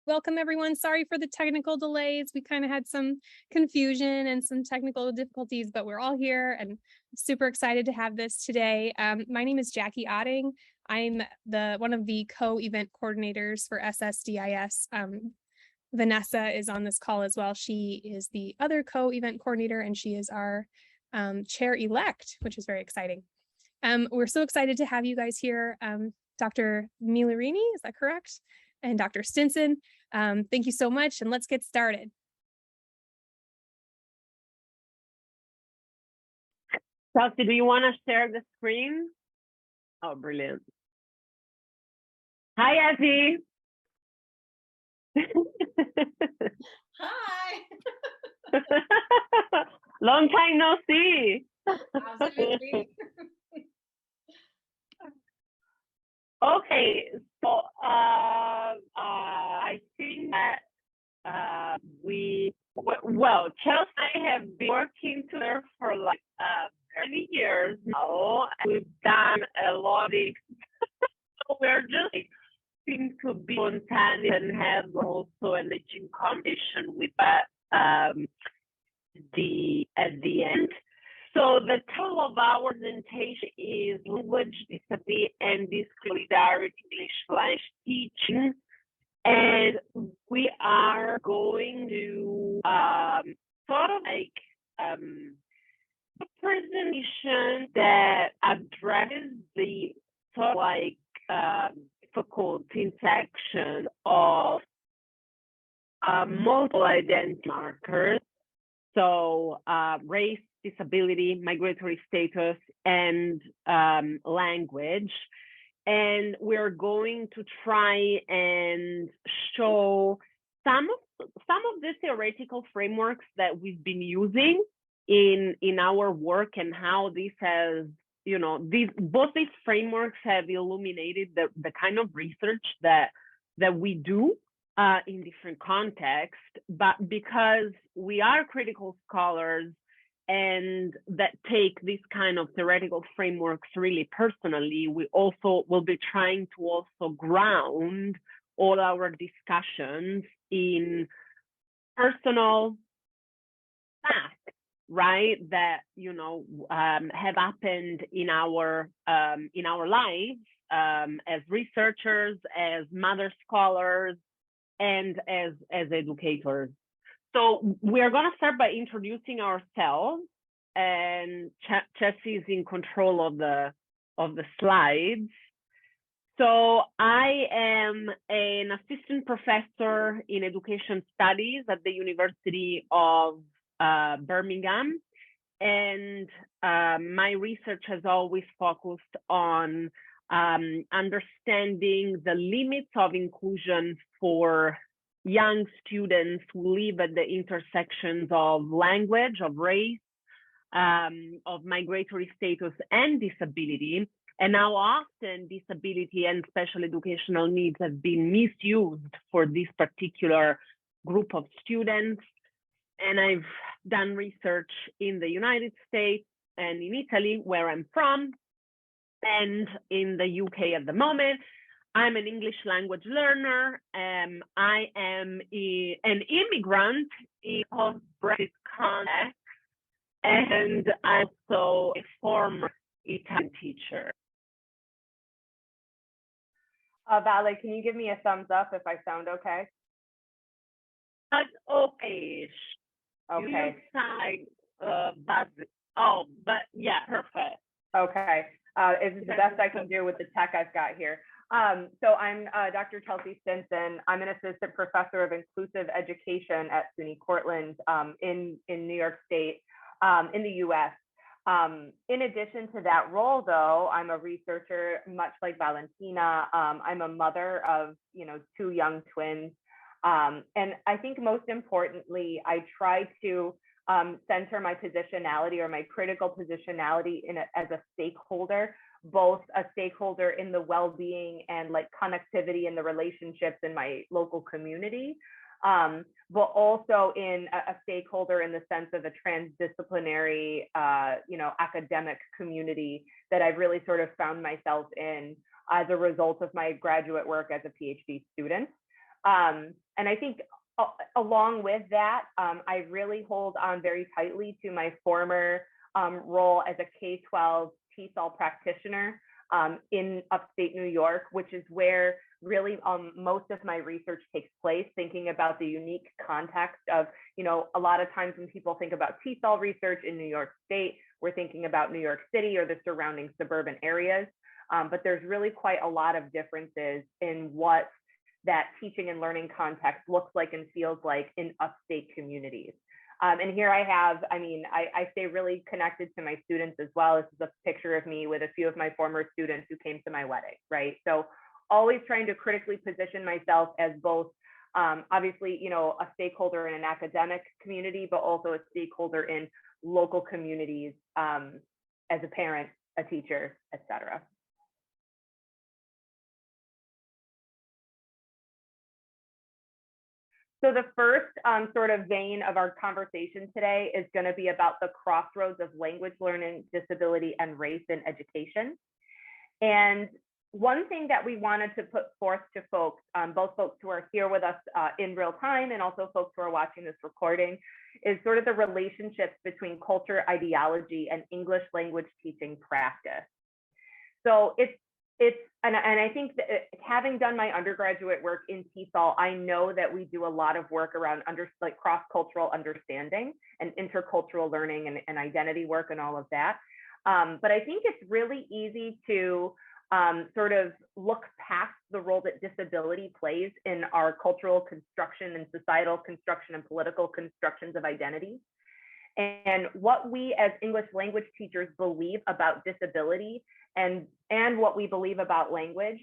Welcome everyone. Sorry for the technical delays. We kind of had some confusion and some technical difficulties, but we're all here and super excited to have this today. My name is Jackie Otting. I'm one of the co-event coordinators for SSDIS. Vanessa is on this call as well. She is the other co-event coordinator and she is our chair-elect, which is very exciting. We're so excited to have you guys here. Dr. Miglarini, is that correct? And Dr. Stinson, thank you so much, and let's get started. Chelsea, do you want to share the screen? Oh, brilliant. Hi, Ezzy. Hi. Long time no see. Absolutely. Okay, so I think that Chelsea and I have been working together for like many years now. We've done a lot of it. So we're just seem to be spontaneous and have also an aging competition with that at the end. So the title of our presentation is Language, Disability, and Solidarity English Language Teaching. And we are going to sort of like a presentation that addresses the sort of like difficult intersection of multiple identity markers. So race, disability, migratory status, and language. And we're going to try and show some of the theoretical frameworks that we've been using in our work and how this has, you know, both these frameworks have illuminated the kind of research that we do in different contexts, but because we are critical scholars and that take this kind of theoretical frameworks really personally, we also will be trying to also ground all our discussions in personal facts, right? That, you know, have happened in our lives as researchers, as mother scholars, and as educators. So we're going to start by introducing ourselves, and Chelsea is in control of the slides. So I am an assistant professor in education studies at the University of Birmingham, and my research has always focused on understanding the limits of inclusion for young students who live at the intersections of language, of race, of migratory status, and disability, and how often disability and special educational needs have been misused for this particular group of students. And I've done research in the United States and in Italy, where I'm from, and in the UK at the moment. I'm an English language learner. I am an immigrant in post-Brexit context, and also a former Italian teacher. Vale, can you give me a thumbs up if I sound okay? That's okay. Okay. But yeah, perfect. Okay. It's the best I can do with the tech I've got here. So I'm Dr. Chelsea Stinson. I'm an assistant professor of inclusive education at SUNY Cortland in New York State, in the US. In addition to that role, though, I'm a researcher, much like Valentina. I'm a mother of, you know, 2 young twins. And I think most importantly, I try to center my positionality or my critical positionality as a stakeholder, both a stakeholder in the well-being and like connectivity and the relationships in my local community, but also in a stakeholder in the sense of a transdisciplinary, you know, academic community that I've really sort of found myself in as a result of my graduate work as a PhD student. And I think along with that, I really hold on very tightly to my former role as a K-12 TESOL practitioner in upstate New York, which is where really most of my research takes place, thinking about the unique context of, a lot of times when people think about TESOL research in New York State, we're thinking about New York City or the surrounding suburban areas. But there's really quite a lot of differences in what that teaching and learning context looks like and feels like in upstate communities. And here I have, I stay really connected to my students as well. This is a picture of me with a few of my former students who came to my wedding, right? So always trying to critically position myself as both, obviously, a stakeholder in an academic community, but also a stakeholder in local communities as a parent, a teacher, et cetera. So the first sort of vein of our conversation today is going to be about the crossroads of language learning, disability, and race in education. And one thing that we wanted to put forth to folks, both folks who are here with us in real time and also folks who are watching this recording, is sort of the relationships between culture, ideology, and English language teaching practice. So and I think that having done my undergraduate work in TESOL, I know that we do a lot of work around cross-cultural understanding and intercultural learning and identity work and all of that. But I think it's really easy to sort of look past the role that disability plays in our cultural construction and societal construction and political constructions of identity. And what we as English language teachers believe about disability and what we believe about language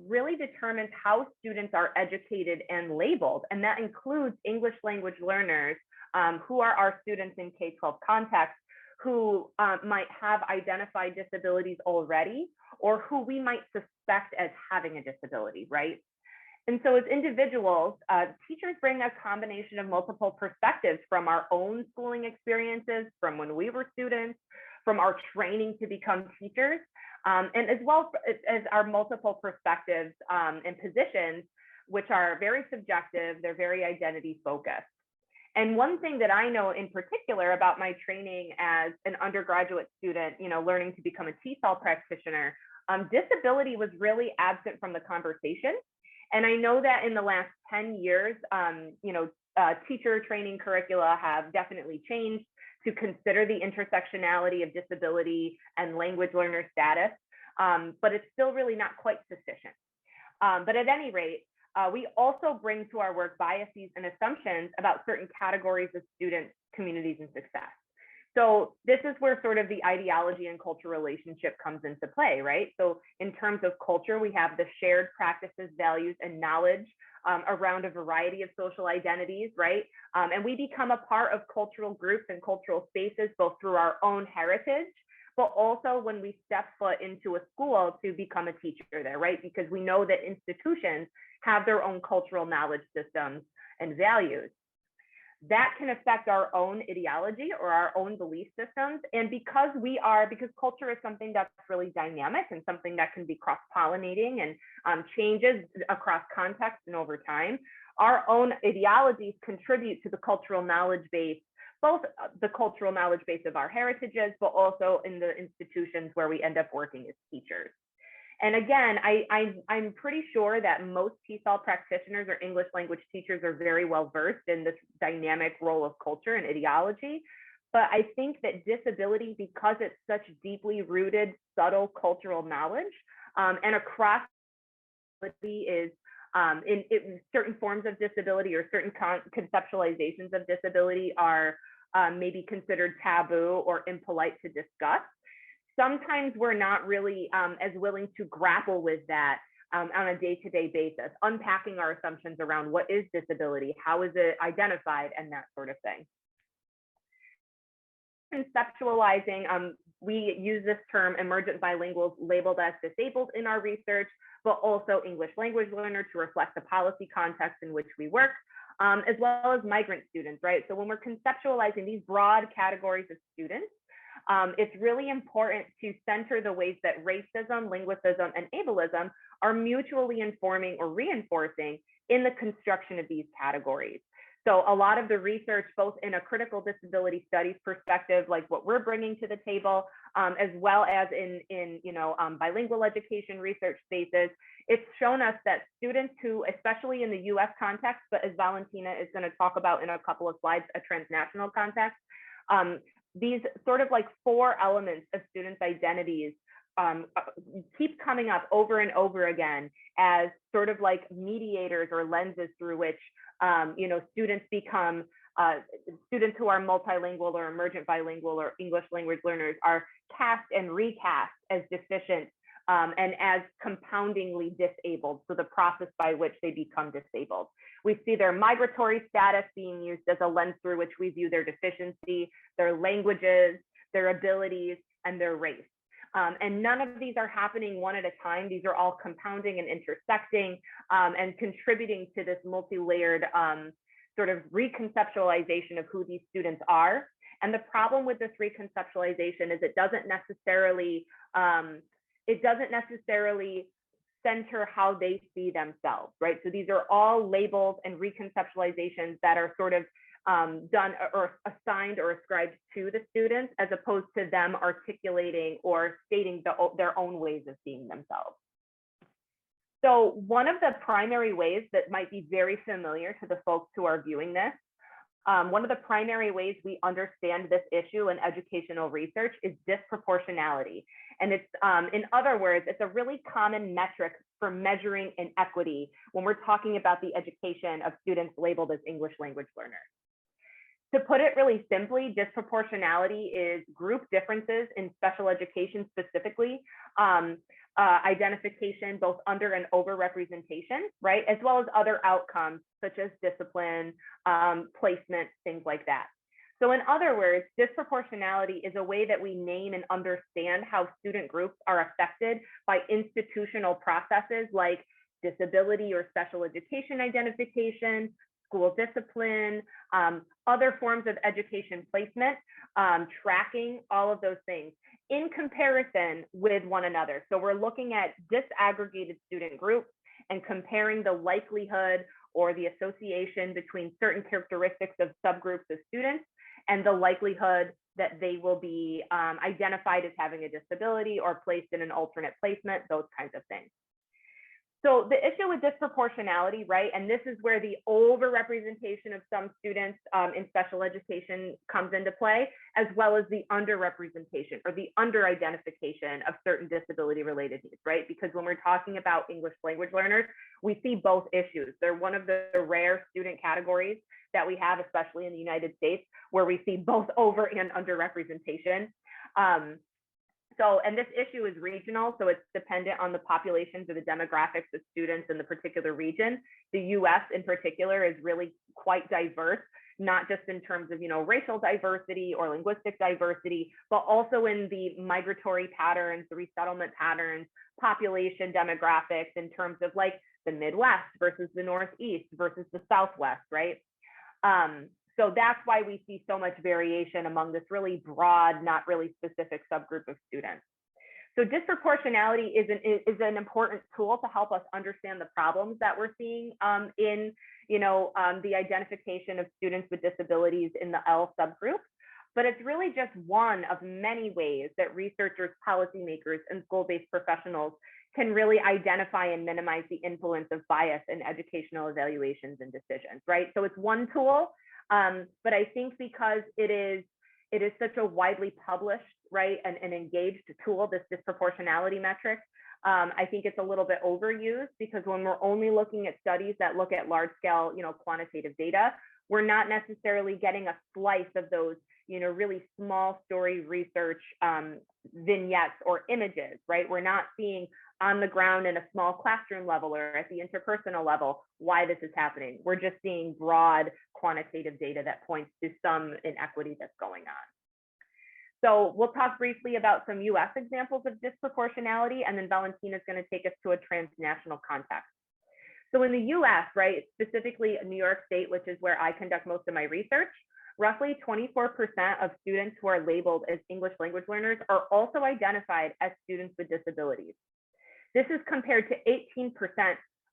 really determines how students are educated and labeled. And that includes English language learners who are our students in K-12 context, who might have identified disabilities already, or who we might suspect as having a disability, right? And so as individuals, teachers bring a combination of multiple perspectives from our own schooling experiences, from when we were students, from our training to become teachers, and as well as our multiple perspectives and positions, which are very subjective, they're very identity focused. And one thing that I know in particular about my training as an undergraduate student, learning to become a TESOL practitioner, disability was really absent from the conversation. And I know that in the last 10 years, teacher training curricula have definitely changed to consider the intersectionality of disability and language learner status, but it's still really not quite sufficient. But at any rate, we also bring to our work biases and assumptions about certain categories of students, communities, and success. So this is where sort of the ideology and culture relationship comes into play, right? So in terms of culture, we have the shared practices, values, and knowledge around a variety of social identities, right? And we become a part of cultural groups and cultural spaces, both through our own heritage, but also when we step foot into a school to become a teacher there, right? Because we know that institutions have their own cultural knowledge systems and values. That can affect our own ideology or our own belief systems. And because culture is something that's really dynamic and something that can be cross-pollinating and changes across context and over time, our own ideologies contribute to the cultural knowledge base, both the cultural knowledge base of our heritages, but also in the institutions where we end up working as teachers. And again, I'm pretty sure that most TESOL practitioners or English language teachers are very well versed in this dynamic role of culture and ideology. But I think that disability, because it's such deeply rooted, subtle cultural knowledge, and across is in certain forms of disability or certain conceptualizations of disability are maybe considered taboo or impolite to discuss. Sometimes we're not really as willing to grapple with that on a day-to-day basis, unpacking our assumptions around what is disability, how is it identified, and that sort of thing. Conceptualizing, we use this term emergent bilinguals labeled as disabled in our research, but also English language learner to reflect the policy context in which we work, as well as migrant students, right? So when we're conceptualizing these broad categories of students, it's really important to center the ways that racism, linguicism, and ableism are mutually informing or reinforcing in the construction of these categories. So a lot of the research, both in a critical disability studies perspective, like what we're bringing to the table, as well as in bilingual education research spaces, it's shown us that students who, especially in the US context, but as Valentina is going to talk about in a couple of slides, a transnational context, these sort of like 4 elements of students' identities keep coming up over and over again as sort of like mediators or lenses through which students become students who are multilingual or emergent bilingual or English language learners are cast and recast as deficient and as compoundingly disabled. So the process by which they become disabled. We see their migratory status being used as a lens through which we view their deficiency, their languages, their abilities, and their race. And none of these are happening one at a time. These are all compounding and intersecting and contributing to this multi-layered sort of reconceptualization of who these students are. And the problem with this reconceptualization is it doesn't necessarily center how they see themselves, right? So these are all labels and reconceptualizations that are sort of done or assigned or ascribed to the students, as opposed to them articulating or stating their own ways of seeing themselves. So one of the primary ways that might be very familiar to the folks who are viewing this, one of the primary ways we understand this issue in educational research is disproportionality. And it's, in other words, it's a really common metric for measuring inequity when we're talking about the education of students labeled as English language learners. To put it really simply, disproportionality is group differences in special education specifically, identification both under and over representation, right? As well as other outcomes such as discipline, placement, things like that. So in other words, disproportionality is a way that we name and understand how student groups are affected by institutional processes like disability or special education identification, school discipline, other forms of education placement, tracking, all of those things in comparison with one another. So we're looking at disaggregated student groups and comparing the likelihood or the association between certain characteristics of subgroups of students and the likelihood that they will be identified as having a disability or placed in an alternate placement, those kinds of things. So the issue with disproportionality, right, and this is where the overrepresentation of some students in special education comes into play, as well as the underrepresentation or the under-identification of certain disability-related needs, right? Because when we're talking about English language learners, we see both issues. They're one of the rare student categories that we have, especially in the United States, where we see both over and underrepresentation. And this issue is regional, so it's dependent on the populations or the demographics of students in the particular region. The US in particular is really quite diverse, not just in terms of racial diversity or linguistic diversity, but also in the migratory patterns, the resettlement patterns, population demographics in terms of like the Midwest versus the Northeast versus the Southwest, right? So that's why we see so much variation among this really broad, not really specific subgroup of students. So disproportionality is an important tool to help us understand the problems that we're seeing in the identification of students with disabilities in the L subgroup. But it's really just one of many ways that researchers, policymakers, and school-based professionals can really identify and minimize the influence of bias in educational evaluations and decisions, right? So it's one tool. But I think because it is such a widely published, right, and engaged tool, this disproportionality metric, I think it's a little bit overused, because when we're only looking at studies that look at large scale, quantitative data, we're not necessarily getting a slice of those, really small story research vignettes or images, right? We're not seeing on the ground in a small classroom level or at the interpersonal level why this is happening. We're just seeing broad quantitative data that points to some inequity that's going on. So we'll talk briefly about some US examples of disproportionality, and then Valentina is going to take us to a transnational context. So in the US, right, specifically New York State, which is where I conduct most of my research, roughly 24% of students who are labeled as English language learners are also identified as students with disabilities. This is compared to 18%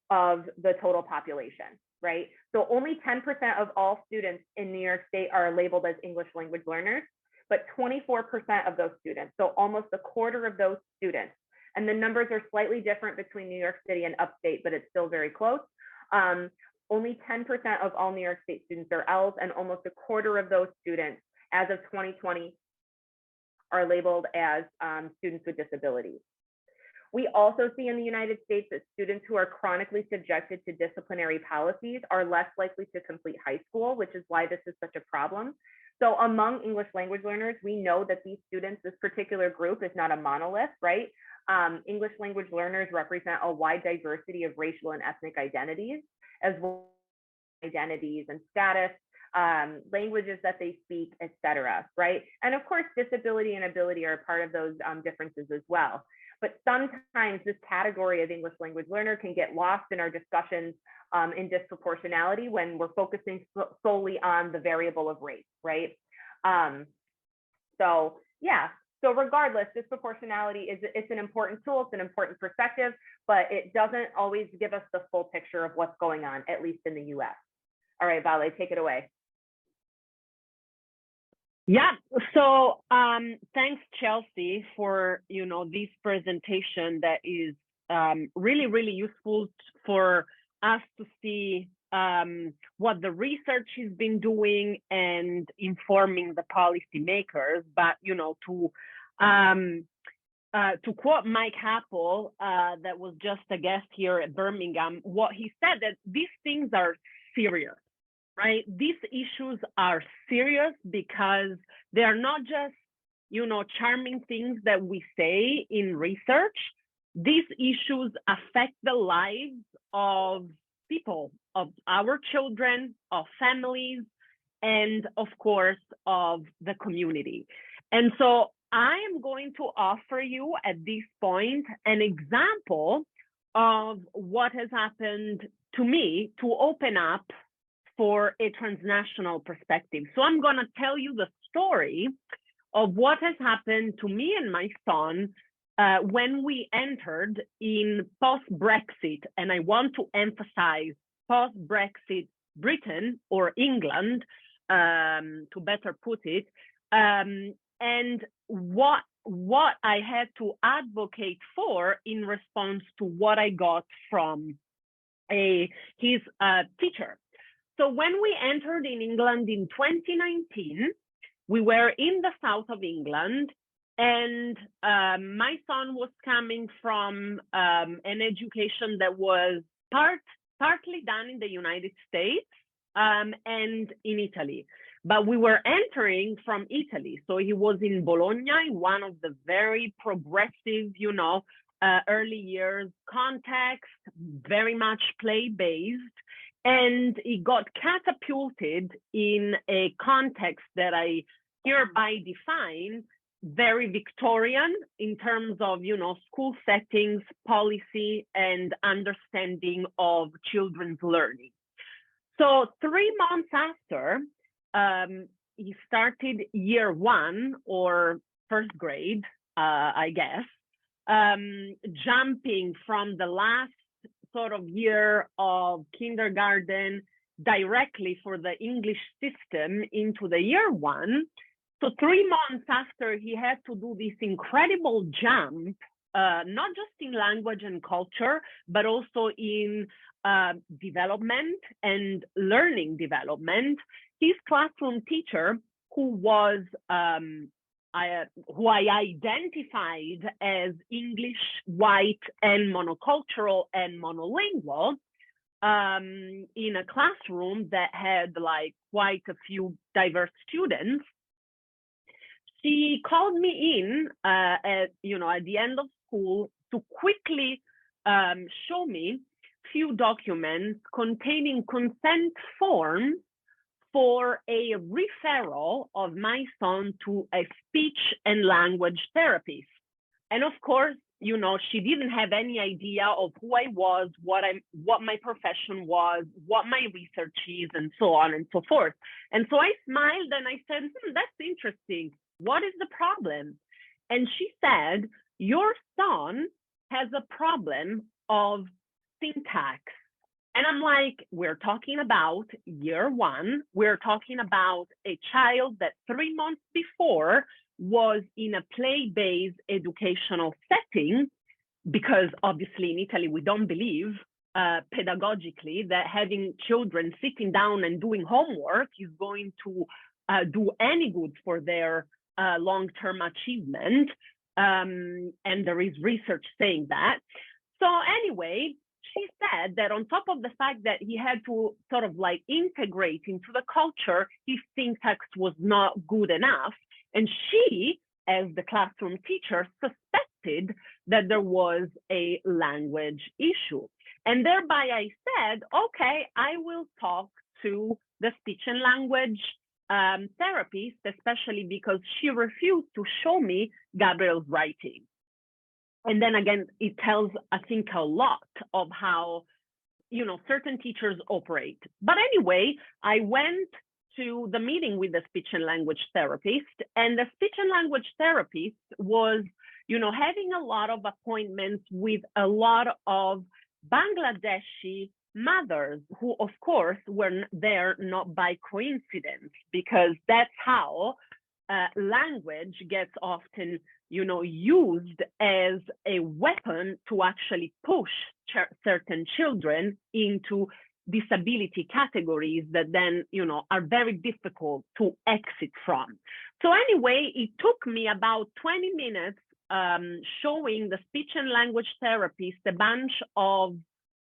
of the total population, right? So only 10% of all students in New York State are labeled as English language learners, but 24% of those students, so almost a quarter of those students, and the numbers are slightly different between New York City and upstate, but it's still very close. Only 10% of all New York State students are Ls, and almost a quarter of those students as of 2020 are labeled as students with disabilities. We also see in the United States that students who are chronically subjected to disciplinary policies are less likely to complete high school, which is why this is such a problem. So among English language learners, we know that these students, this particular group is not a monolith, right? English language learners represent a wide diversity of racial and ethnic identities, as well as identities and status, languages that they speak, etc., right? And of course, disability and ability are a part of those differences as well. But sometimes this category of English language learner can get lost in our discussions in disproportionality when we're focusing solely on the variable of race, right? So yeah, so regardless, disproportionality it's an important tool, it's an important perspective, but it doesn't always give us the full picture of what's going on, at least in the US. All right, Vale, take it away. Yeah, so thanks, Chelsea, for this presentation that is really, really useful for us to see what the research has been doing and informing the policymakers. But to quote Mike Happel, that was just a guest here at Birmingham, what he said that these things are serious. Right? These issues are serious because they are not just, charming things that we say in research. These issues affect the lives of people, of our children, of families, and of course, of the community. And so I am going to offer you at this point an example of what has happened to me to open up for a transnational perspective. So I'm going to tell you the story of what has happened to me and my son when we entered in post-Brexit, and I want to emphasize post-Brexit Britain or England, to better put it, and what I had to advocate for in response to what I got from his teacher. So when we entered in England in 2019, we were in the south of England, and my son was coming from an education that was partly done in the United States and in Italy. But we were entering from Italy. So he was in Bologna, in one of the very progressive, early years context, very much play-based. And it got catapulted in a context that I hereby define very Victorian in terms of, school settings, policy, and understanding of children's learning. So 3 months after, he started year 1 or first grade, I guess, jumping from the last sort of year of kindergarten directly for the English system into the year 1. So 3 months after, he had to do this incredible jump, not just in language and culture, but also in development and learning development. His classroom teacher, who I identified as English, white, and monocultural and monolingual, in a classroom that had quite a few diverse students, she called me in at the end of school to quickly show me few documents containing consent forms for a referral of my son to a speech and language therapist. And of course, she didn't have any idea of who I was, what my profession was, what my research is, and so on and so forth. And so I smiled and I said, that's interesting. What is the problem? And she said, your son has a problem of syntax. And I'm like, we're talking about year one. We're talking about a child that 3 months before was in a play-based educational setting, because obviously in Italy, we don't believe pedagogically that having children sitting down and doing homework is going to do any good for their long-term achievement. And there is research saying that. So anyway, she said that on top of the fact that he had to sort of like integrate into the culture, his syntax was not good enough. And she, as the classroom teacher, suspected that there was a language issue. And thereby I said, okay, I will talk to the speech and language therapist, especially because she refused to show me Gabriel's writing. And then again, it tells, I think, a lot of how, you know, certain teachers operate. But anyway, I went to the meeting with the speech and language therapist, and the speech and language therapist was, you know, having a lot of appointments with a lot of Bangladeshi mothers who, of course, were there not by coincidence, because that's how language gets often, you know, used as a weapon to actually push certain children into disability categories that then, you know, are very difficult to exit from. So anyway, it took me about 20 minutes showing the speech and language therapist a bunch of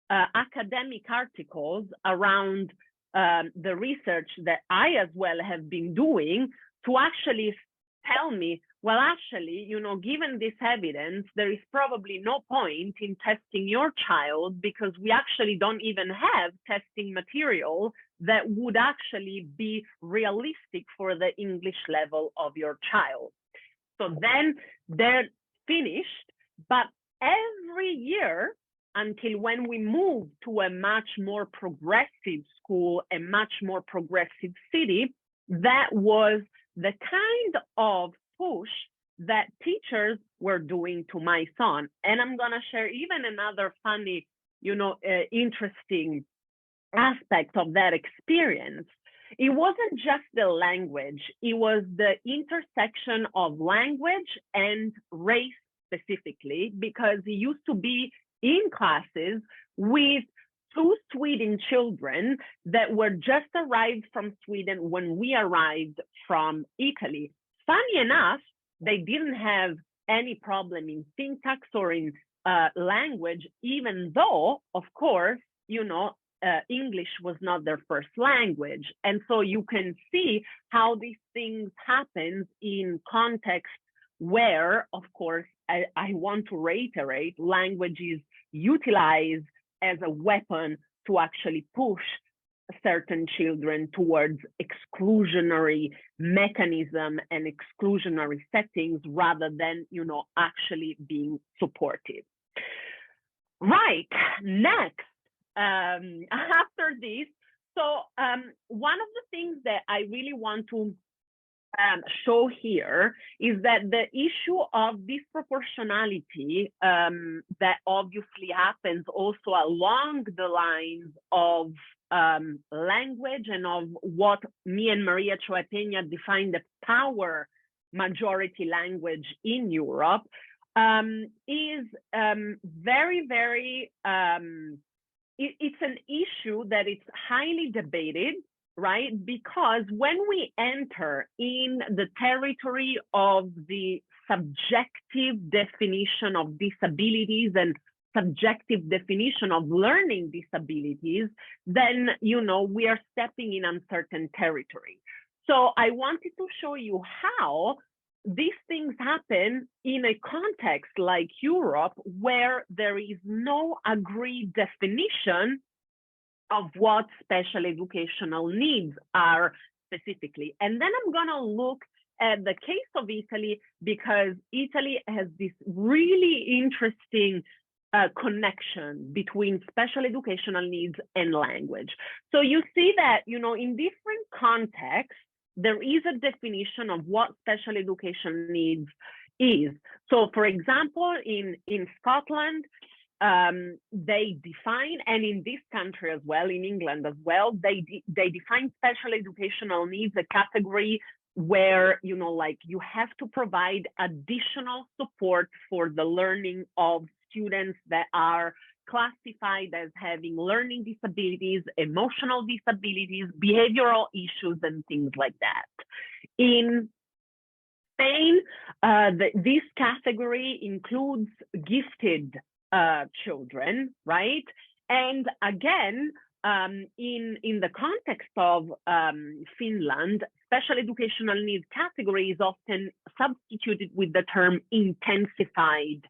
academic articles around the research that I as well have been doing to actually tell me, well, actually, you know, given this evidence, there is probably no point in testing your child, because we actually don't even have testing material that would actually be realistic for the English level of your child. So then they're finished, but every year, until when we moved to a much more progressive school, a much more progressive city, that was the kind of push that teachers were doing to my son. And I'm going to share even another funny, you know, interesting aspect of that experience. It wasn't just the language, it was the intersection of language and race specifically, because he used to be in classes with 2 Sweden children that were just arrived from Sweden when we arrived from Italy. Funny enough, they didn't have any problem in syntax or in language, even though, of course, you know, English was not their first language. And so you can see how these things happen in context where, of course, I want to reiterate, language is utilized as a weapon to actually push certain children towards exclusionary mechanism and exclusionary settings rather than, you know, actually being supportive. Right, next, after this, so one of the things that I really want to show here is that the issue of disproportionality that obviously happens also along the lines of language and of what me and Maria Choepena defined the power majority language in Europe is very, very, it's an issue that it's highly debated, right? Because when we enter in the territory of the subjective definition of disabilities and subjective definition of learning disabilities, then, you know, we are stepping in uncertain territory. So I wanted to show you how these things happen in a context like Europe, where there is no agreed definition of what special educational needs are specifically. And then I'm going to look at the case of Italy, because Italy has this really interesting connection between special educational needs and language. So you see that, you know, in different contexts, there is a definition of what special education needs is. So for example, in Scotland, they define, and in this country as well, in England as well, they define special educational needs a category where, you know, like you have to provide additional support for the learning of students that are classified as having learning disabilities, emotional disabilities, behavioral issues, and things like that. In Spain, this category includes gifted children, right? And again, in the context of Finland, special educational needs category is often substituted with the term intensified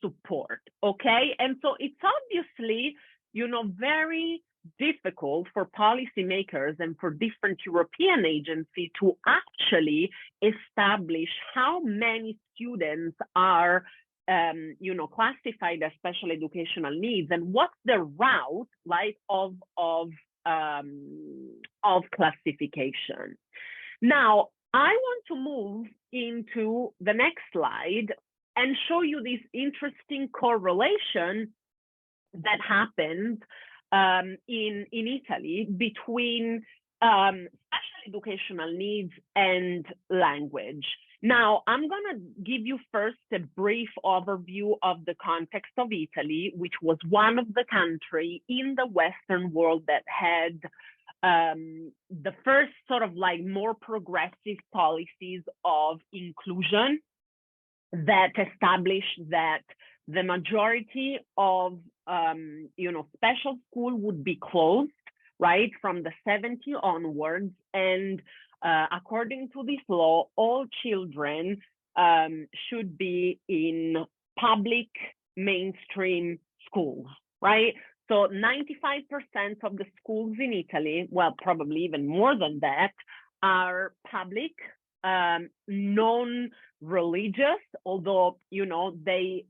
support, okay? And so it's obviously, you know, very difficult for policymakers and for different European agencies to actually establish how many students are you know, classified as special educational needs, and what's the route like of classification. Now, I want to move into the next slide and show you this interesting correlation that happened in Italy between special educational needs and language. Now, I'm going to give you first a brief overview of the context of Italy, which was one of the countries in the Western world that had the first sort of like more progressive policies of inclusion that established that the majority of, you know, special school would be closed, right, from the 70s onwards, and according to this law, all children should be in public mainstream schools, right? So 95% of the schools in Italy, well, probably even more than that, are public, non-religious, although, you know, they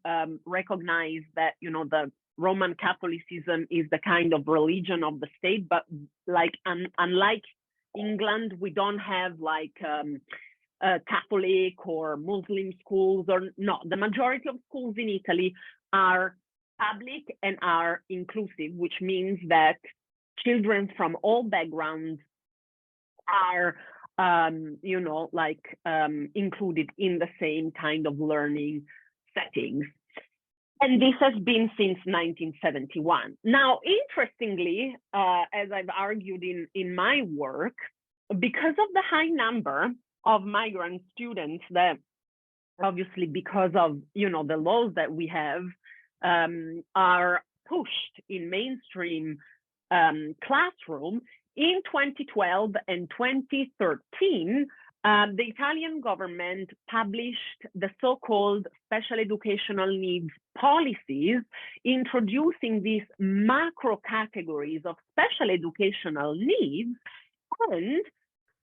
recognize that, you know, the Roman Catholicism is the kind of religion of the state, but like unlike England, we don't have like Catholic or Muslim schools, or no, the majority of schools in Italy are public and are inclusive, which means that children from all backgrounds are, you know, like included in the same kind of learning settings. And this has been since 1971. Now, interestingly, as I've argued in my work, because of the high number of migrant students that obviously because of, you know, the laws that we have are pushed in mainstream classroom, in 2012 and 2013, the Italian government published the so-called special educational needs policies, introducing these macro categories of special educational needs and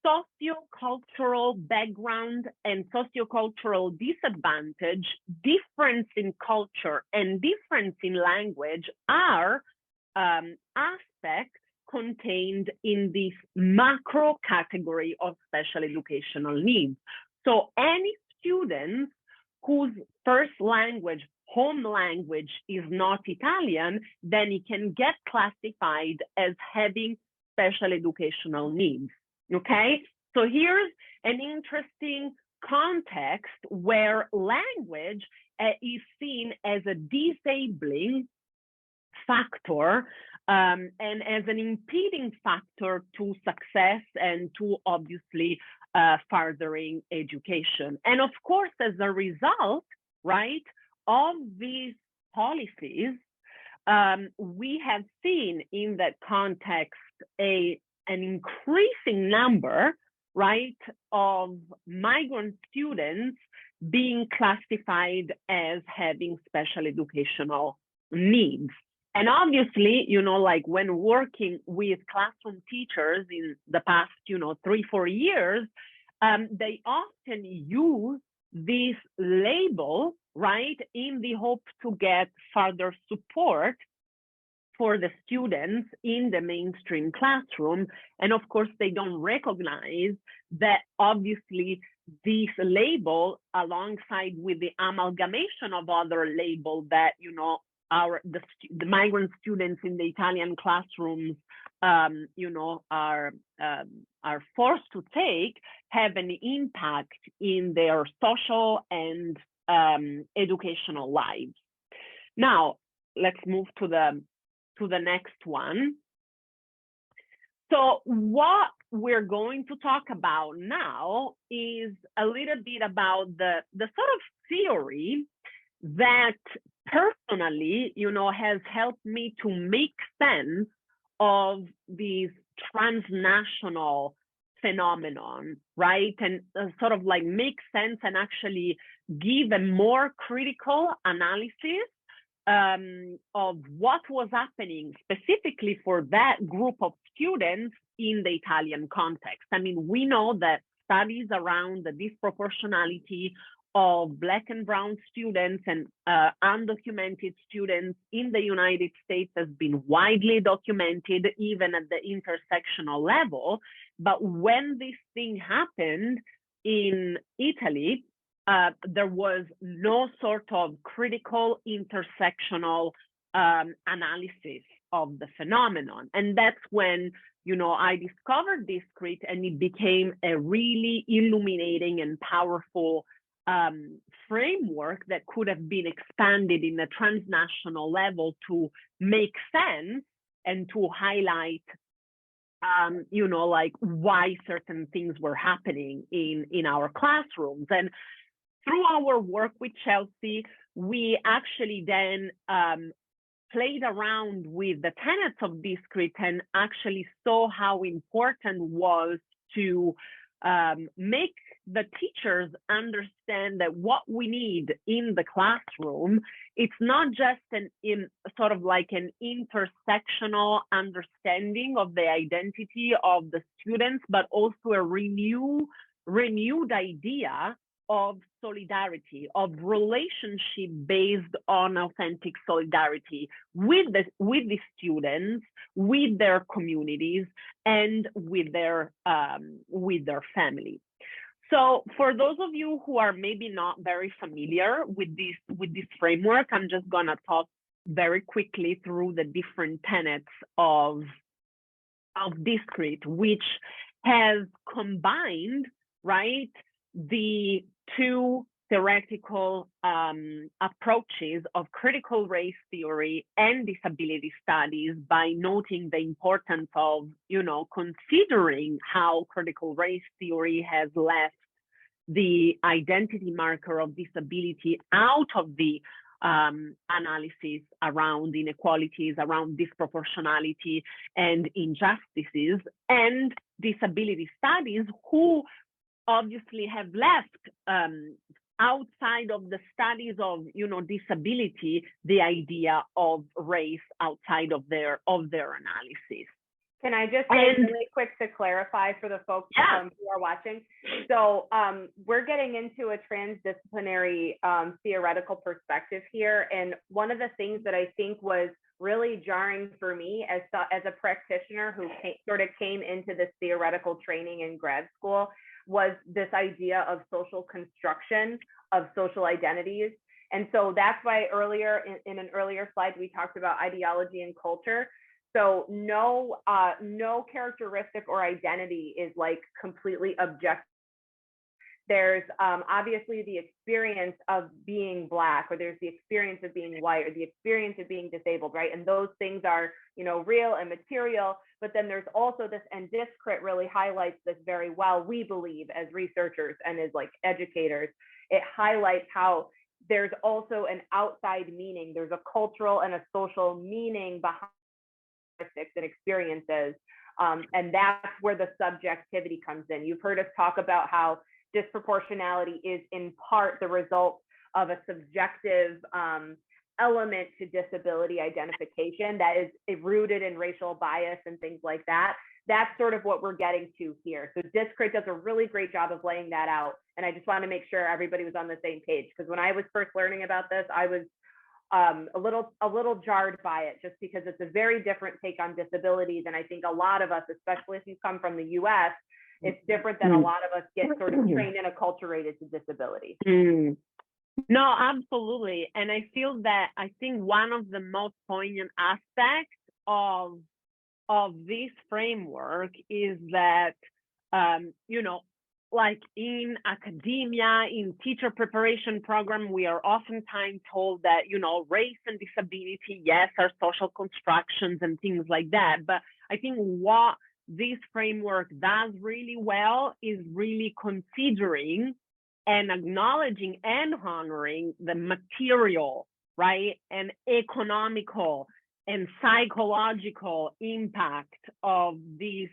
socio-cultural background and socio-cultural disadvantage, difference in culture and difference in language are aspects contained in this macro category of special educational needs. So any student whose first language, home language, is not Italian, then he can get classified as having special educational needs, okay? So here's an interesting context where language is seen as a disabling factor and as an impeding factor to success and to obviously furthering education. And of course, as a result, right, of these policies, we have seen in that context an increasing number, right, of migrant students being classified as having special educational needs. And obviously, you know, like when working with classroom teachers in the past, you know, 3-4 years, they often use this label, right, in the hope to get further support for the students in the mainstream classroom. And of course, they don't recognize that obviously this label alongside with the amalgamation of other labels that, you know, the migrant students in the Italian classrooms, you know, are forced to take, have an impact in their social and educational lives. Now, let's move to the next one. So what we're going to talk about now is a little bit about the sort of theory that personally, you know, has helped me to make sense of these transnational phenomenon, right? And sort of like make sense and actually give a more critical analysis of what was happening specifically for that group of students in the Italian context. I mean, we know that studies around the disproportionality of Black and brown students and undocumented students in the United States has been widely documented, even at the intersectional level. But when this thing happened in Italy, there was no sort of critical intersectional analysis of the phenomenon. And that's when, you know, I discovered DisCrit, and it became a really illuminating and powerful framework that could have been expanded in a transnational level to make sense and to highlight you know, like why certain things were happening in our classrooms. And through our work with Chelsea, we actually then played around with the tenets of DisCrit and actually saw how important was to make the teachers understand that what we need in the classroom, it's not just sort of like an intersectional understanding of the identity of the students, but also a renewed idea of solidarity, of relationship based on authentic solidarity with the students, with their communities, and with their family. So for those of you who are maybe not very familiar with this framework, I'm just gonna talk very quickly through the different tenets of DisCrit, which has combined, right, the two theoretical approaches of critical race theory and disability studies by noting the importance of, you know, considering how critical race theory has left the identity marker of disability out of the analysis around inequalities, around disproportionality and injustices, and disability studies who obviously have left outside of the studies of, you know, disability, the idea of race outside of their analysis. Can I just say really quick to clarify for the folks who are watching? So we're getting into a transdisciplinary theoretical perspective here. And one of the things that I think was really jarring for me as a practitioner who sort of came into this theoretical training in grad school was this idea of social construction of social identities. And so that's why earlier in an earlier slide, we talked about ideology and culture. So no characteristic or identity is like completely objective. There's obviously the experience of being Black, or there's the experience of being white, or the experience of being disabled, right? And those things are, you know, real and material. But then there's also this, and DisCrit really highlights this very well, we believe, as researchers and as like educators. It highlights how there's also an outside meaning. There's a cultural and a social meaning behind and experiences. And that's where the subjectivity comes in. You've heard us talk about how disproportionality is in part the result of a subjective element to disability identification that is rooted in racial bias and things like that. That's sort of what we're getting to here. So DisCrit does a really great job of laying that out. And I just want to make sure everybody was on the same page, because when I was first learning about this, I was a little jarred by it, just because it's a very different take on disabilities. And I think a lot of us, especially if you come from the US, It's different than a lot of us get sort of trained in a culture related to disability. No, absolutely. And I think one of the most poignant aspects of this framework is that, like in academia, in teacher preparation program, we are oftentimes told that, race and disability, yes, are social constructions and things like that. But I think what this framework does really well is really considering and acknowledging and honoring the material, right, and economical and psychological impact of these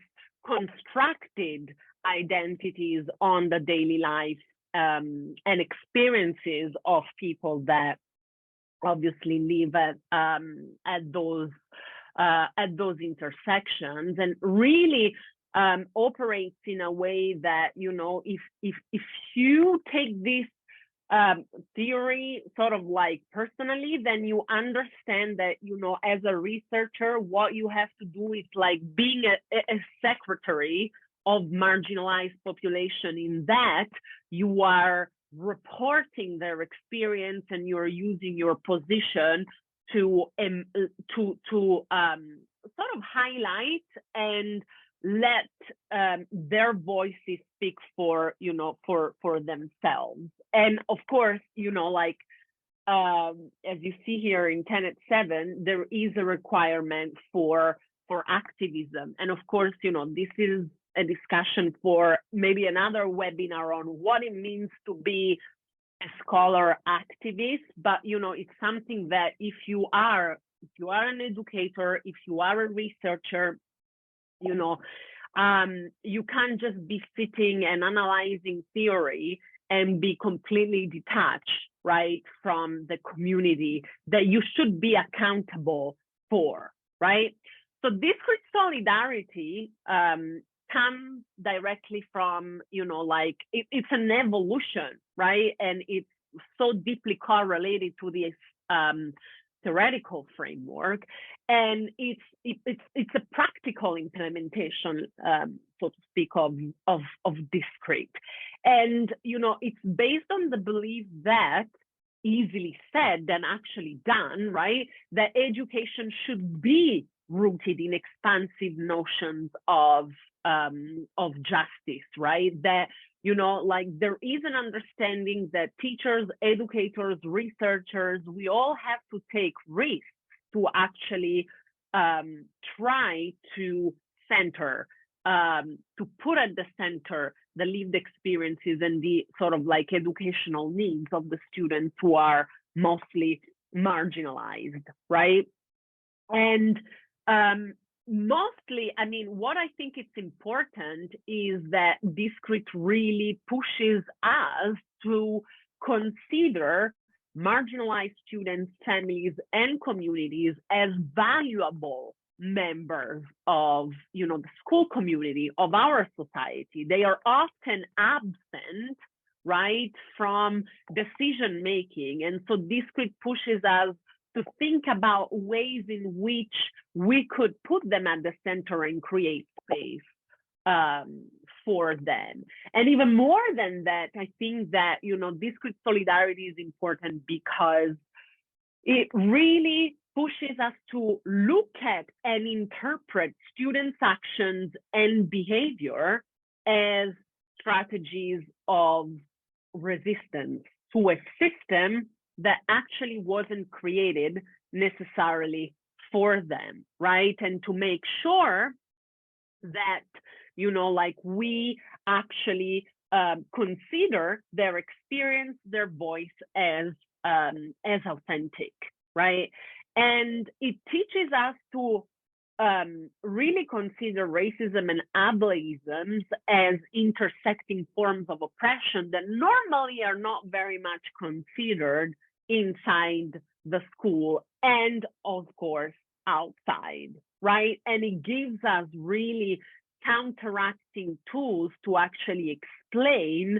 constructed identities on the daily life and experiences of people that obviously live at those intersections, and really operates in a way that, if you take this theory sort of like personally, then you understand that, as a researcher, what you have to do is like being a secretary of marginalized population, in that you are reporting their experience and you're using your position to sort of highlight and let their voices speak for themselves. And of course, as you see here in Tenet 7, there is a requirement for activism. And of course, this is a discussion for maybe another webinar on what it means to be a scholar activist. But it's something that if you are an educator, if you are a researcher, you can't just be sitting and analyzing theory and be completely detached, right, from the community that you should be accountable for, right? So DisCrit solidarity comes directly from, it's an evolution, right? And it's so deeply correlated to the theoretical framework, and it's a practical implementation, so to speak, of DisCrit. And it's based on the belief that, easily said than actually done, right, that education should be rooted in expansive notions of justice, right? That there is an understanding that teachers, educators, researchers, we all have to take risks to actually try to center, to put at the center the lived experiences and the sort of like educational needs of the students who are mostly marginalized, right? And mostly, what I think it's important is that DisCrit really pushes us to consider marginalized students, families, and communities as valuable members of, the school community, of our society. They are often absent, right, from decision making. And so DisCrit pushes us to think about ways in which we could put them at the center and create space for them. And even more than that, I think that, DisCrit solidarity is important because it really pushes us to look at and interpret students' actions and behavior as strategies of resistance to a system that actually wasn't created necessarily for them, right? And to make sure that, we actually consider their experience, their voice as authentic, right? And it teaches us to really consider racism and ableisms as intersecting forms of oppression that normally are not very much considered inside the school and, of course, outside, right? And it gives us really counteracting tools to actually explain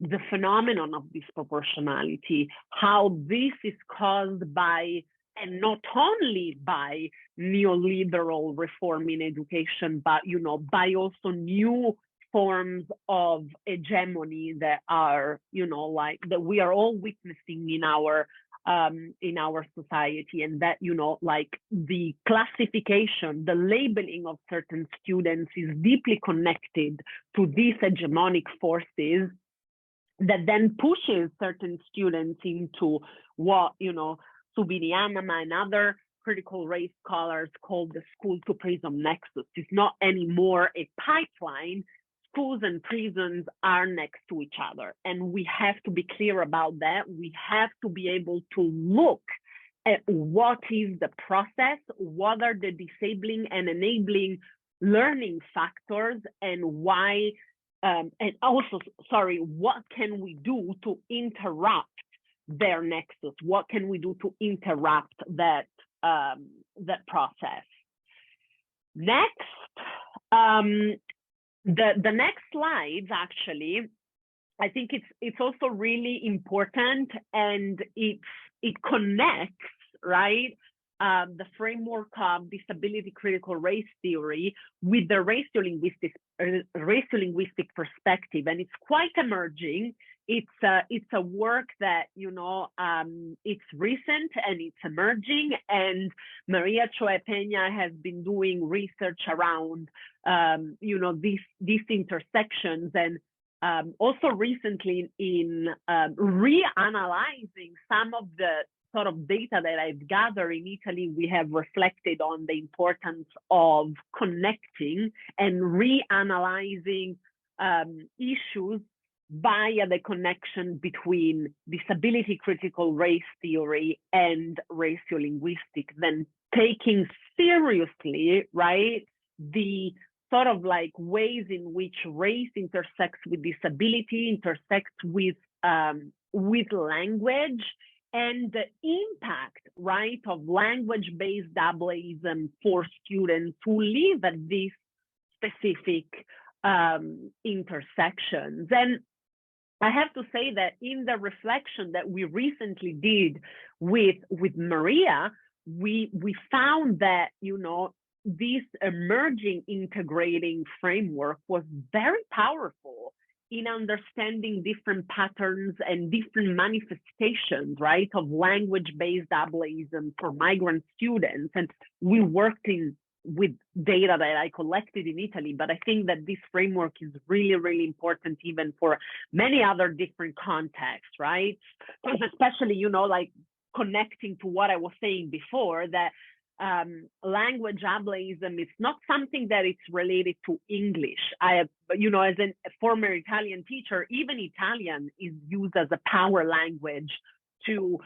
the phenomenon of disproportionality, how this is caused by, and not only by, neoliberal reform in education, but by also new forms of hegemony that are, like that we are all witnessing in our society, and that, like the classification, the labeling of certain students is deeply connected to these hegemonic forces that then pushes certain students into what, Subiriyama and other critical race scholars call the school to prison nexus. It's not anymore a pipeline. Schools and prisons are next to each other. And we have to be clear about that. We have to be able to look at what is the process, what are the disabling and enabling learning factors, and why, and also, what can we do to interrupt their nexus? What can we do to interrupt that process? Next, the next slides, actually, I think it's also really important, and it connects, right, the framework of disability critical race theory with the racial-linguistic perspective, and it's quite emerging. It's a work that, it's recent and it's emerging, and Maria Choe Peña has been doing research around, these intersections, and also recently in reanalyzing some of the sort of data that I've gathered in Italy, we have reflected on the importance of connecting and reanalyzing issues via the connection between disability critical race theory and racial linguistic, then taking seriously, right, the sort of like ways in which race intersects with disability, intersects with language, and the impact, right, of language-based ableism for students who live at these specific intersections. And I have to say that in the reflection that we recently did with Maria, we found that, this emerging integrating framework was very powerful in understanding different patterns and different manifestations, right, of language-based ableism for migrant students. And we worked with data that I collected in Italy, but I think that this framework is really, really important even for many other different contexts, right? Because especially, like connecting to what I was saying before, that language ableism is not something that it's related to English. I have, as a former Italian teacher, even Italian is used as a power language to,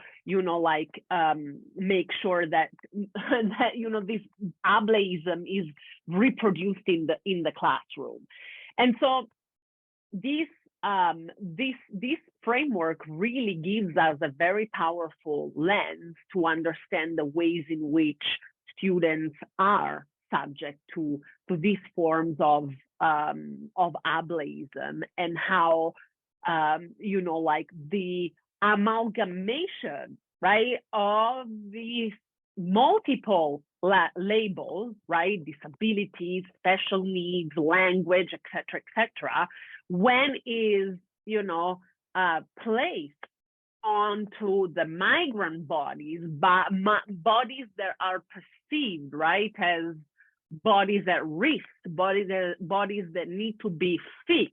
make sure that, this ableism is reproduced in the classroom. And so this framework really gives us a very powerful lens to understand the ways in which students are subject to these forms of ableism, and how, the amalgamation, right, of these multiple labels, right, disabilities, special needs, language, etc., when is, placed onto the migrant bodies, but bodies that are perceived, right, as bodies at risk, bodies that need to be fixed,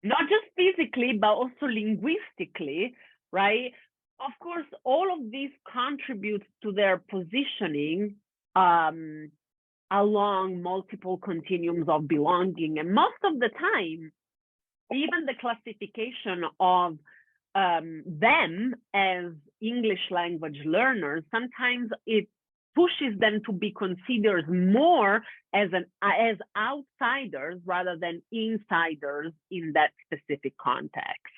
not just physically, but also linguistically, right? Of course, all of these contributes to their positioning along multiple continuums of belonging. And most of the time, even the classification of them as English language learners, sometimes it pushes them to be considered more as outsiders rather than insiders in that specific context.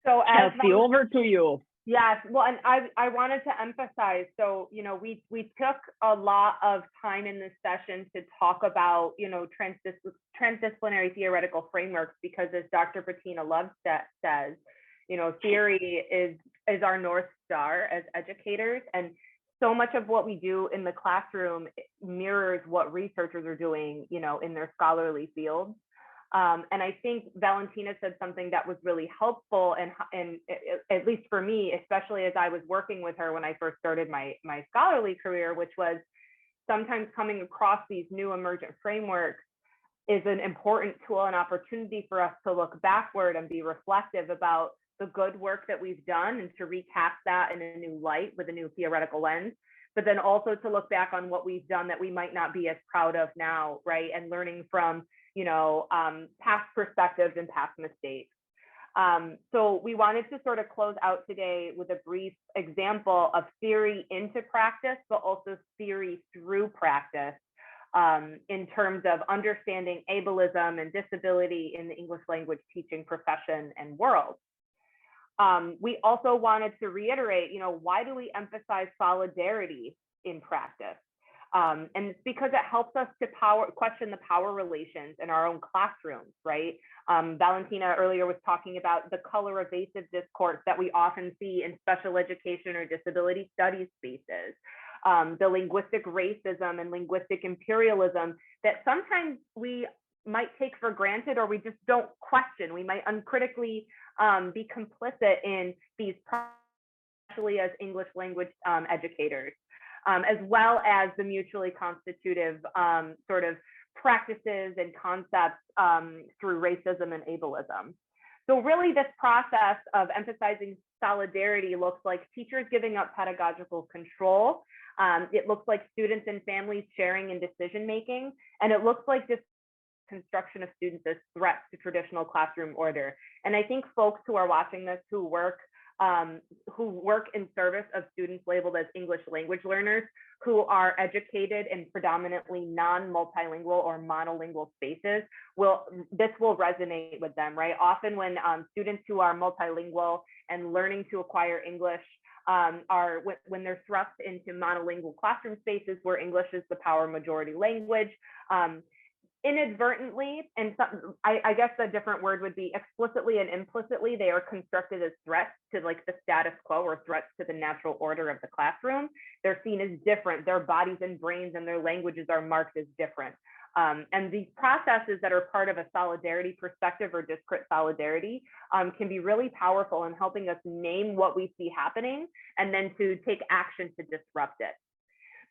So Chelsea, over to you. Yes, well, and I wanted to emphasize, so, we took a lot of time in this session to talk about, transdisciplinary theoretical frameworks, because as Dr. Bettina Love says, theory is our North Star as educators. And so much of what we do in the classroom mirrors what researchers are doing, you know, in their scholarly fields. And I think Valentina said something that was really helpful, and at least for me, especially as I was working with her when I first started my scholarly career, which was sometimes coming across these new emergent frameworks is an important tool and opportunity for us to look backward and be reflective about the good work that we've done and to recast that in a new light with a new theoretical lens, but then also to look back on what we've done that we might not be as proud of now, right? And learning from, you know, past perspectives and past mistakes. So we wanted to sort of close out today with a brief example of theory into practice, but also theory through practice in terms of understanding ableism and disability in the English language teaching profession and world. We also wanted to reiterate, you know, why do we emphasize solidarity in practice? And it's because it helps us to question the power relations in our own classrooms, right? Valentina earlier was talking about the color evasive discourse that we often see in special education or disability studies spaces. The linguistic racism and linguistic imperialism that sometimes we might take for granted or we just don't question. We might uncritically be complicit in these, especially as English language educators. As well as the mutually constitutive sort of practices and concepts through racism and ableism. So really this process of emphasizing solidarity looks like teachers giving up pedagogical control. It looks like students and families sharing in decision making, and it looks like this construction of students as threats to traditional classroom order. And I think folks who are watching this who work in service of students labeled as English language learners, who are educated in predominantly non-multilingual or monolingual spaces, this will resonate with them, right? Often when students who are multilingual and learning to acquire English when they're thrust into monolingual classroom spaces where English is the power majority language, inadvertently, and I guess a different word would be explicitly and implicitly, they are constructed as threats to like the status quo or threats to the natural order of the classroom. They're seen as different. Their bodies and brains and their languages are marked as different. And these processes that are part of a solidarity perspective or DisCrit solidarity can be really powerful in helping us name what we see happening and then to take action to disrupt it.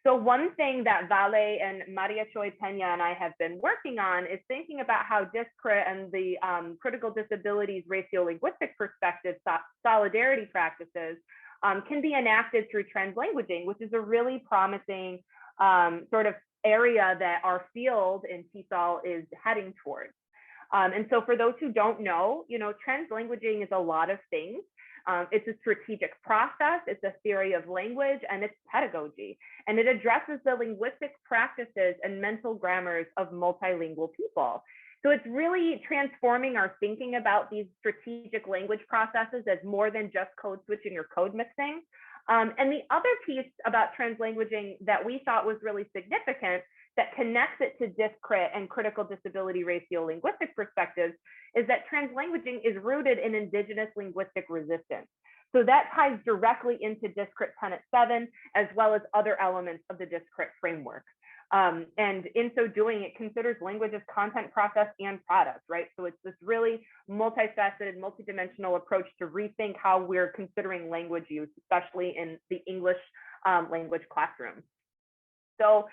So one thing that Vale and Maria Choi Pena and I have been working on is thinking about how DisCrit and the critical disabilities ratio-linguistic perspective solidarity practices can be enacted through translanguaging, which is a really promising sort of area that our field in TESOL is heading towards. And so for those who don't know, you know, translanguaging is a lot of things. It's a strategic process, it's a theory of language, and it's pedagogy. And it addresses the linguistic practices and mental grammars of multilingual people. So it's really transforming our thinking about these strategic language processes as more than just code switching or code mixing. And the other piece about translanguaging that we thought was really significant that connects it to DisCrit and critical disability ratio-linguistic perspectives is that translanguaging is rooted in indigenous linguistic resistance. So that ties directly into DisCrit Tenet 7, as well as other elements of the DisCrit framework. And in so doing, it considers language as content, process, and product, right? So it's this really multifaceted, multidimensional approach to rethink how we're considering language use, especially in the English language classroom. So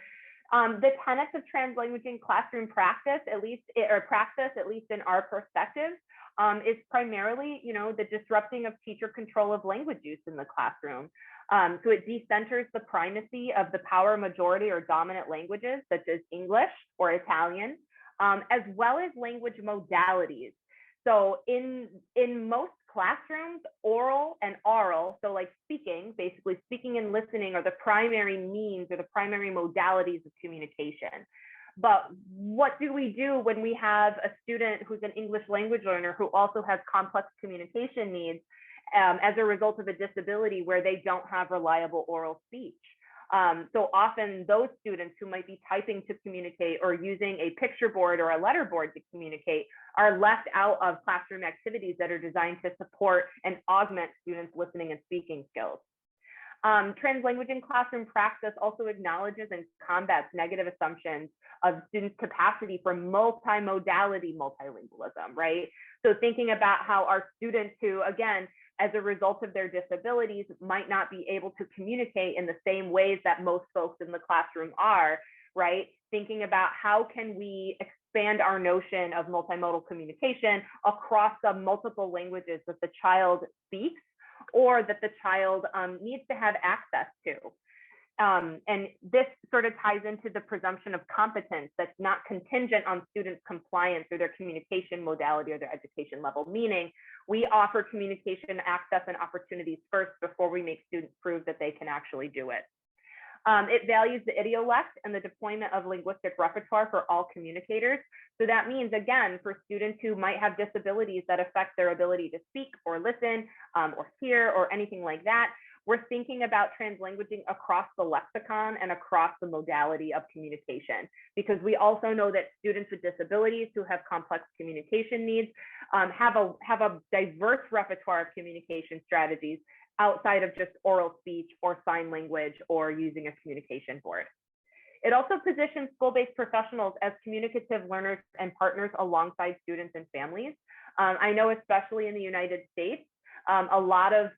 the tenets of translanguaging classroom practice, at least in our perspective, is primarily, you know, the disrupting of teacher control of language use in the classroom. So it decenters the primacy of the power majority or dominant languages, such as English or Italian, as well as language modalities. So in most classrooms, oral and oral, so like speaking, basically speaking and listening are the primary means or the primary modalities of communication. But what do we do when we have a student who's an English language learner who also has complex communication needs as a result of a disability where they don't have reliable oral speech? So often those students who might be typing to communicate or using a picture board or a letter board to communicate are left out of classroom activities that are designed to support and augment students' listening and speaking skills. Translanguage in classroom practice also acknowledges and combats negative assumptions of students' capacity for multimodality multilingualism, right? So thinking about how our students who, again, as a result of their disabilities, might not be able to communicate in the same ways that most folks in the classroom are, right? Thinking about how can we expand our notion of multimodal communication across the multiple languages that the child speaks or that the child needs to have access to. And this sort of ties into the presumption of competence that's not contingent on students' compliance or their communication modality or their education level, meaning we offer communication access and opportunities first before we make students prove that they can actually do it. It values the idiolect and the deployment of linguistic repertoire for all communicators. So that means, again, for students who might have disabilities that affect their ability to speak or listen or hear or anything like that, we're thinking about translanguaging across the lexicon and across the modality of communication, because we also know that students with disabilities who have complex communication needs have a diverse repertoire of communication strategies outside of just oral speech or sign language or using a communication board. It also positions school-based professionals as communicative learners and partners alongside students and families. I know especially in the United States, a lot of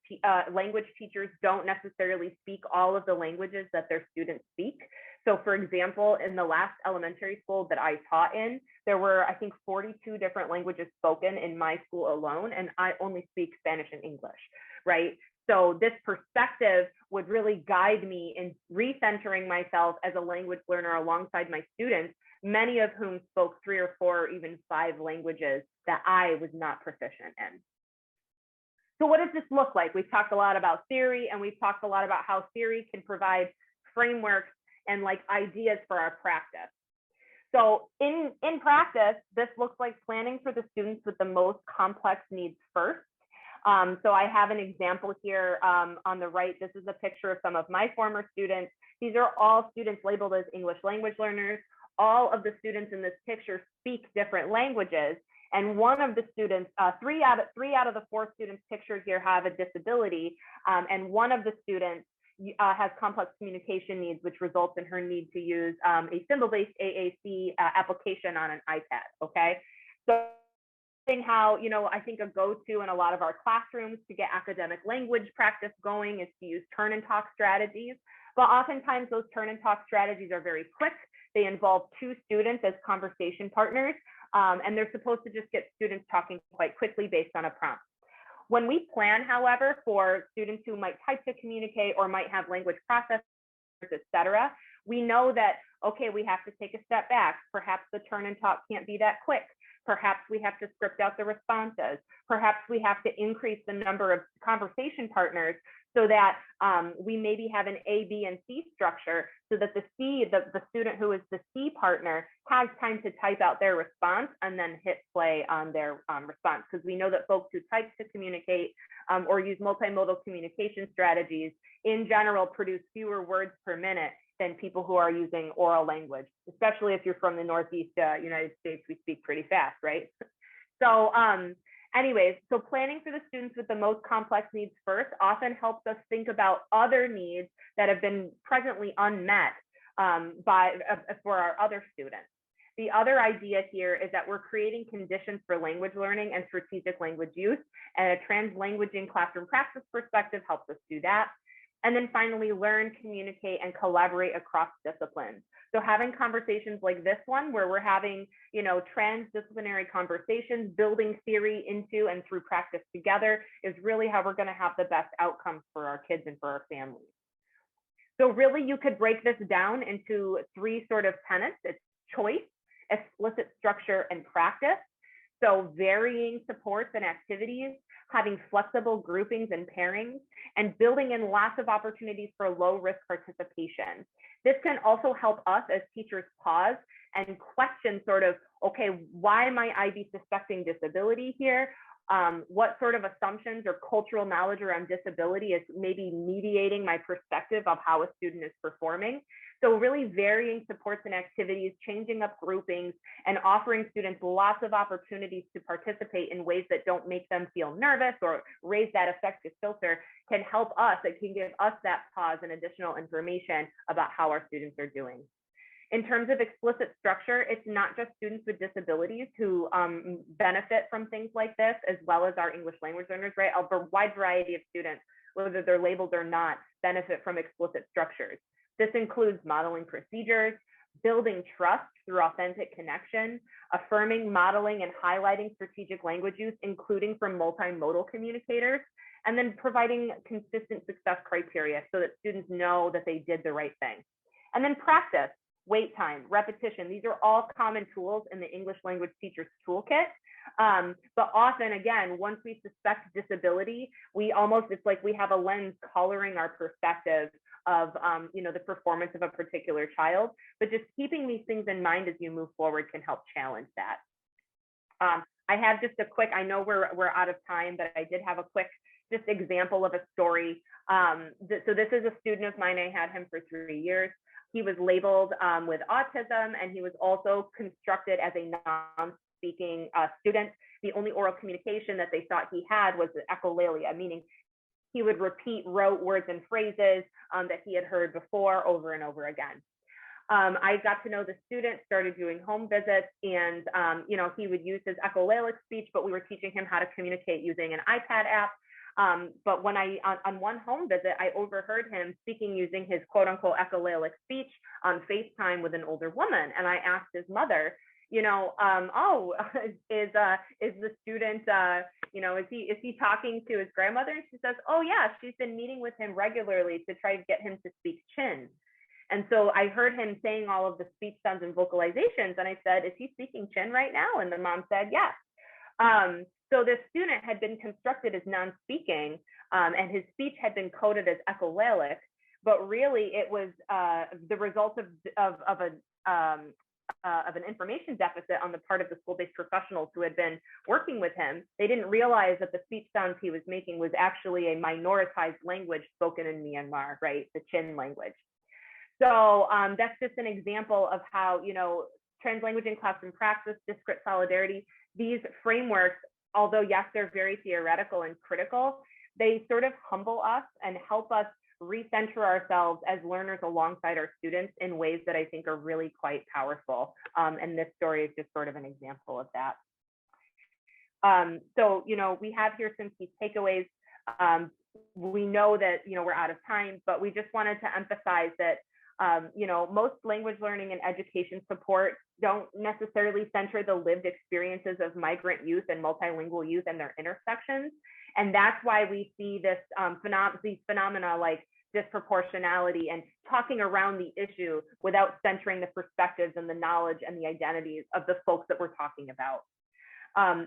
language teachers don't necessarily speak all of the languages that their students speak. So for example, in the last elementary school that I taught in, there were, I think, 42 different languages spoken in my school alone, and I only speak Spanish and English, right? So this perspective would really guide me in recentering myself as a language learner alongside my students, many of whom spoke 3 or 4 or even 5 languages that I was not proficient in. So what does this look like? We've talked a lot about theory, and we've talked a lot about how theory can provide frameworks and like ideas for our practice. So in practice, this looks like planning for the students with the most complex needs first. So I have an example here on the right. This is a picture of some of my former students. These are all students labeled as English language learners. All of the students in this picture speak different languages. And one of the students, three out of the 4 students pictured here have a disability. And one of the students has complex communication needs, which results in her need to use a symbol-based AAC application on an iPad, okay? So how, you know, I think a go-to in a lot of our classrooms to get academic language practice going is to use turn and talk strategies. But oftentimes those turn and talk strategies are very quick. They involve 2 students as conversation partners, and they're supposed to just get students talking quite quickly based on a prompt. When we plan, however, for students who might type to communicate or might have language processors, etc., we know that, okay, we have to take a step back. Perhaps the turn and talk can't be that quick. Perhaps we have to script out the responses. Perhaps we have to increase the number of conversation partners so that we maybe have an A, B, and C structure so that the student who is the C partner has time to type out their response and then hit play on their response. Because we know that folks who type to communicate or use multimodal communication strategies in general produce fewer words per minute than people who are using oral language, especially if you're from the Northeast United States. We speak pretty fast, right? So anyways, so planning for the students with the most complex needs first often helps us think about other needs that have been presently unmet for our other students. The other idea here is that we're creating conditions for language learning and strategic language use, and a translanguaging classroom practice perspective helps us do that. And then finally, learn, communicate, and collaborate across disciplines. So having conversations like this one, where we're having, you know, transdisciplinary conversations, building theory into and through practice together, is really how we're going to have the best outcomes for our kids and for our families. So really, you could break this down into 3 sort of tenets. It's choice, explicit structure, and practice. So varying supports and activities, having flexible groupings and pairings, and building in lots of opportunities for low-risk participation. This can also help us as teachers pause and question sort of, okay, why might I be suspecting disability here? What sort of assumptions or cultural knowledge around disability is maybe mediating my perspective of how a student is performing? So really varying supports and activities, changing up groupings, and offering students lots of opportunities to participate in ways that don't make them feel nervous or raise that affective filter can help us, it can give us that pause and additional information about how our students are doing. In terms of explicit structure, it's not just students with disabilities who benefit from things like this, as well as our English language learners, right? A wide variety of students, whether they're labeled or not, benefit from explicit structures. This includes modeling procedures, building trust through authentic connection, affirming, modeling, and highlighting strategic language use, including from multimodal communicators, and then providing consistent success criteria so that students know that they did the right thing. And then practice, wait time, repetition. These are all common tools in the English language teacher's toolkit. But often, again, once we suspect disability, it's like we have a lens coloring our perspective of the performance of a particular child. But just keeping these things in mind as you move forward can help challenge that. I have just a quick, I know we're out of time, but I did have a quick just example of a story. So this is a student of mine. I had him for 3 years. He was labeled with autism, and he was also constructed as a non-speaking student. The only oral communication that they thought he had was the echolalia, meaning he would repeat rote words and phrases that he had heard before over and over again. I got to know the student, started doing home visits, and he would use his echolalic speech, but we were teaching him how to communicate using an iPad app. But when on one home visit, I overheard him speaking using his quote unquote echolalic speech on FaceTime with an older woman. And I asked his mother, is the student, is he talking to his grandmother? And she says, oh yeah, she's been meeting with him regularly to try to get him to speak Chin. And so I heard him saying all of the speech sounds and vocalizations. And I said, is he speaking Chin right now? And the mom said, yes. So this student had been constructed as non-speaking, and his speech had been coded as echolalic, but really it was the result of an information deficit on the part of the school-based professionals who had been working with him. They didn't realize that the speech sounds he was making was actually a minoritized language spoken in Myanmar, right? The Chin language. So that's just an example of how, translanguage in classroom practice, DisCrit solidarity, these frameworks, although yes, they're very theoretical and critical, they sort of humble us and help us recenter ourselves as learners alongside our students in ways that I think are really quite powerful. And this story is just sort of an example of that. So, we have here some key takeaways. We know that, we're out of time, but we just wanted to emphasize that most language learning and education support don't necessarily center the lived experiences of migrant youth and multilingual youth and their intersections. And that's why we see this these phenomena like disproportionality and talking around the issue without centering the perspectives and the knowledge and the identities of the folks that we're talking about.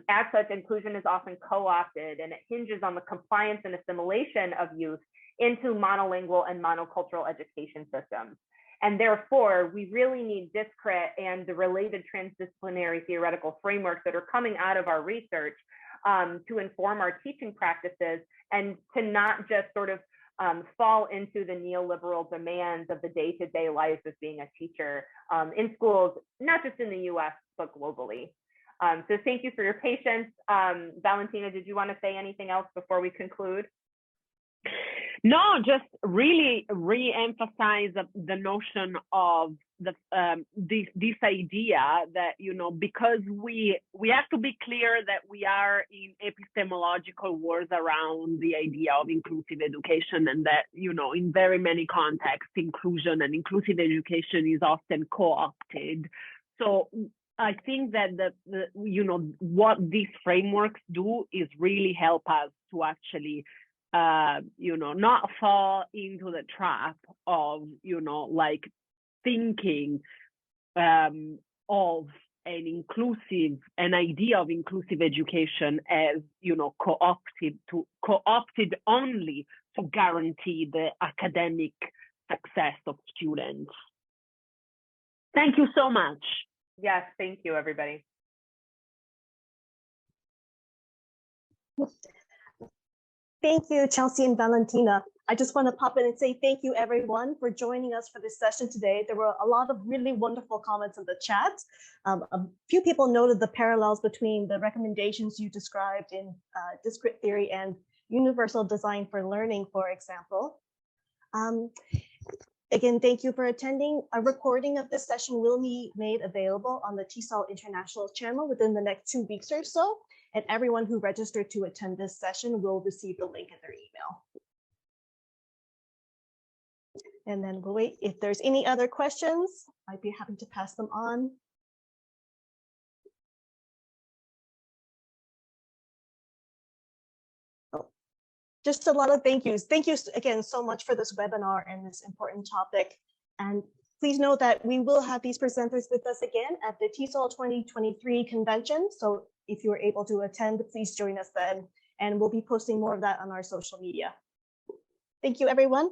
As such, inclusion is often co-opted, and it hinges on the compliance and assimilation of youth into monolingual and monocultural education systems. And therefore, we really need DisCrit and the related transdisciplinary theoretical frameworks that are coming out of our research to inform our teaching practices, and to not just sort of fall into the neoliberal demands of the day-to-day life of being a teacher in schools, not just in the US, but globally. So thank you for your patience. Valentina, did you want to say anything else before we conclude? No, just really re-emphasize the notion of this idea that, because we have to be clear that we are in epistemological wars around the idea of inclusive education, and that, in very many contexts, inclusion and inclusive education is often co-opted. So I think that what these frameworks do is really help us to actually not fall into the trap of, thinking of an idea of inclusive education as, co-opted only to guarantee the academic success of students. Thank you so much. Yes, thank you, everybody. Thank you, Chelsea and Valentina. I just want to pop in and say thank you, everyone, for joining us for this session today. There were a lot of really wonderful comments in the chat. A few people noted the parallels between the recommendations you described in DisCrit theory and universal design for learning, for example. Again, thank you for attending. A recording of this session will be made available on the TESOL International channel within the next 2 weeks or so. And everyone who registered to attend this session will receive the link in their email. And then we'll wait. If there's any other questions, I'd be happy to pass them on. Oh, just a lot of thank yous. Thank you again so much for this webinar and this important topic. And please note that we will have these presenters with us again at the TESOL 2023 convention. So if you are able to attend, please join us then. And we'll be posting more of that on our social media. Thank you, everyone.